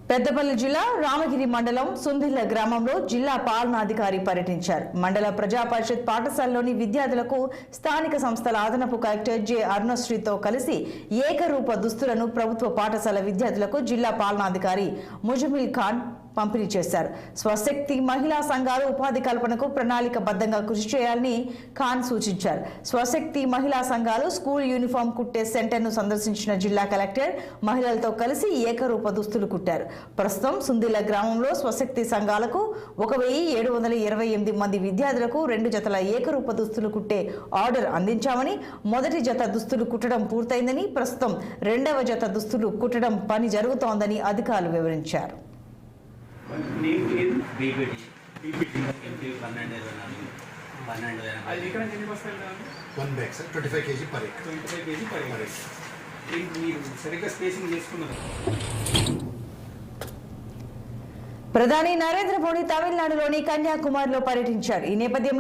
పెద్దపల్లి జిల్లా రామగిరి మండలం సుందిల్ల గ్రామంలో జిల్లా పాలనాధికారి పర్యటించారు. మండల ప్రజా పరిషత్ పాఠశాలలోని విద్యార్థులకు స్థానిక సంస్థల అదనపు కలెక్టర్ జె అరుణశ్రీతో కలిసి ఏకరూప దుస్తులను ప్రభుత్వ పాఠశాల విద్యార్థులకు జిల్లా పాలనాధికారి ముజమిల్ ఖాన్ పంపిణీ చేశారు. స్వశక్తి మహిళా సంఘాలు ఉపాధి కల్పనకు ప్రణాళికబద్ధంగా కృషి చేయాలని ఖాన్ సూచించారు. స్వశక్తి మహిళా సంఘాలు స్కూల్ యూనిఫామ్ కుట్టే సెంటర్ను సందర్శించిన జిల్లా కలెక్టర్ మహిళలతో కలిసి ఏకరూప దుస్తులు కుట్టారు. ప్రస్తుతం సుందిల్ల గ్రామంలో స్వశక్తి సంఘాలకు 1728 మంది విద్యార్థులకు 2 జతల ఏకరూప దుస్తులు కుట్టే ఆర్డర్ అందించామని, మొదటి జత దుస్తులు కుట్టడం పూర్తయిందని, ప్రస్తుతం 2వ జత దుస్తులు కుట్టడం పని జరుగుతోందని అధికారులు వివరించారు. ప్రధాని నరేంద్ర మోడీ తమిళనాడులోని కన్యాకుమారిలో పర్యటించారు. ఈ నేపథ్యంలో